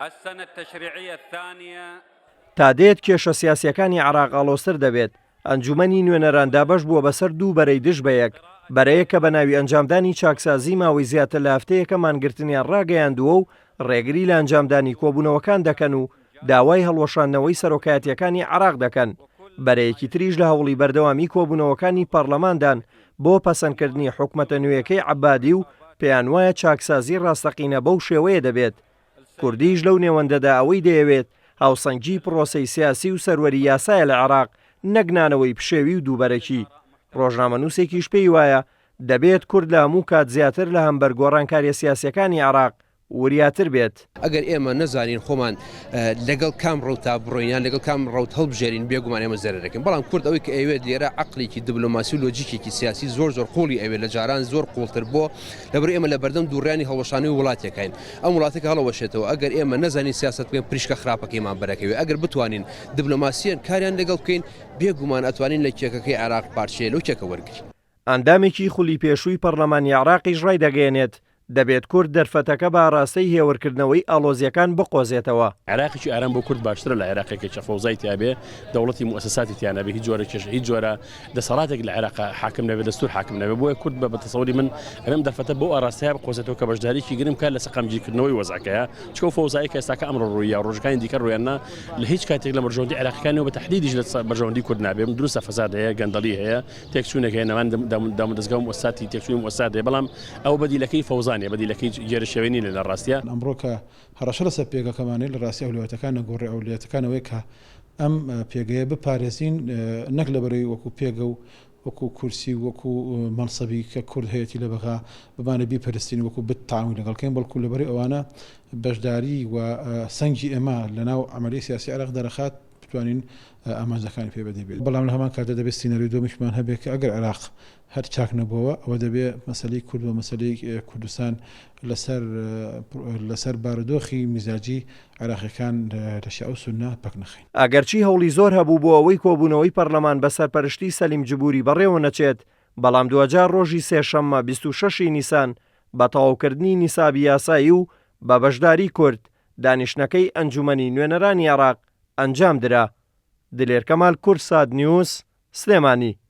السنة التشريعية الثانية تا دێت کێشە سیاسیەکانی عێراق ئاڵۆزتر دەبێت. ئەنجومەنی نوێنەران دابەش بووە بەسەر دوو بەرەی دژ بە یەک، بەرەیەک کە بە ناوی ئەنجامدانی چاکسازی ماوەی زیاتر لە هەفتەیەکە مانگرتنیان ڕاگەیاندووە و ڕێگری لە ئەنجامدانی کۆبوونەوەکان دەکەن و داوای هەڵوەشاندنەوەی سەرۆکایەتیەکانی عێراق دەکەن. بەرەیەکی تریش لە هەوڵی بەردەوامی کۆبوونەوەکانی پەرلەماندان بۆ پەسەندکردنی حکومەتە نوێیەکەی عەبادی و پێیان وایە چاکسازی ڕاستەقینە بەو شێوەیە دەبێت. کوردیش لەو نێوەندەدا ئەوەی دەیەوێت هاوسەنگی پرۆسەی سیاسی و سەروەری یاسایە لە عێراق، نەگنانەوەی پشێوی و دووبەرەکی. ڕۆژنامەنووسێکیش پێی وایە دەبێت کورد لە هەموو کات زیاتر لە هەمبەر گۆڕانکاریە سیاسیەکانی عێراق وریاتر بێت. ئەگەر ئێمە نەزانین خۆمان لەگەڵ کام ڕەوتا بڕۆینیان لەگەڵ کام ڕەوت هەڵبژێرین بێگومان ئێمە زەرەکەین. بەڵام کورد ئەوەی کە ئەوێت لێرە عەقڵێکی دیبلۆماسی و لۆجیکێکی سیاسی زۆر قوڵی ئەوێت لە جاران زۆر قوڵتر بۆ لەبەر ئێمە لە بەردەم دووڕیانی هەڵوەشانی وڵاتەکەین. ئەم وڵاتێکە هەڵەوەشێتەوە ئەگەر ئێمە نەزانین سیاست بکەین پریشکە خراپەکەیمان بەرەکەوێت. ئەگەر بتوانین دیبلۆماسیەن کاریان لەگەڵ بکەین بێگومان ئەتوانین لە کێکەکەی عێراق پارچەیە لەو کێکە وەرگین. ئەندامێکی خولی پێشووی پەرلەمانی عێراقیش ڕای دەگەێنێت دەبێت کورد دەرفەتەکە بە ڕاستەی هێورکردنەوەی ئالۆزیەکان بقۆزێتەوە. عێراقیی ئارام بۆ کورد باشترە لە عێراقێکی چەفەوزای تیابێ دەوڵەتی مؤسساتی تیانە بێ هیچ جۆرە کێشە هیچ جۆرە دەسەڵاتێک لە عێراق حاکم نەبێت دەستور حاکم نەبێت. بۆیە کورد بە تەسەوری من ئەمەم دەرفەتە بۆ ئاراستەیە بقۆزێتەوە کە بەشداریکی گرنگ کار لە سەقامگیرکردنەوەی وەزعەکەیە چکە فەوزایی کە ئێستاکە ئەمڕۆ ڕوویە ڕۆژەکانی دیکە ڕویاننا لە هیچ کاتێک لە بەرژەوەندی عێراقیەکانەوە بە تەحدیدیش لە بەرژەوەندی کورد نابێت. دروستە فەساد هەیە گەندەڵی هەیە تێکچوونێک هەیە نەوان دامودەستگا و مؤسساتی تێکچوونی مؤسسات هەیە بەڵام ئەو بەدیلەکەی فەوزانیە بەدیلەکەی شێوێنی لە ڕاستیە. ئەمڕۆ کە هەڕەشە لەسەر پێگەکەمانەی لە ڕاستی ئەولوێتەکان نەگۆڕی ئەولوێتەکانەوەی کە ئەم پێگەیە بپارێزین نەک لەبەرەوەی وەکو پێگە و وەکو کورسی وەکو مەنسەبی کە کورد هەیەی لە بەغا ببانە بیپەرستین وەکو بتتاوی لەگەڵکەین بەڵکو لەبەری ئەوانە بەشداری و سەنگی ئێمە لەناو عەمەلی سیاسی عێراق دەرەخات بتوانین ئاماژەکانی پێ بدەین بێت. بەڵام لە هەمان کاتدا دەبێت سینەریۆ دۆمیشمان هەبێت کە ئەگەر عێراق هەر چاک نەبووەوە ئەوە دەبێت مەسەلەی کورد و مەسەلەی کوردستان لەسەر بارودۆخی میزاجی عێراقیەکان لە شیعە و سوننە پەک نەخەین. ئەگەرچی هەوڵی زۆر هەبوو بۆ ئەوەی کۆبوونەوەی پەرلەمان بە سەرپەرشتی سەلیم جبوری بەڕێوە نەچێت، بەڵام دوجار ڕۆژی سێشەممە 26 نیسان بە تەواوکردنی نیسابی یاسایی و بە بەشداری کورد دانیشتنەکەی ئەنجومەنی نوێنەرانی عێراق ئەنجام درا. دلێر کەمال کورساد نیوز سلێمانی.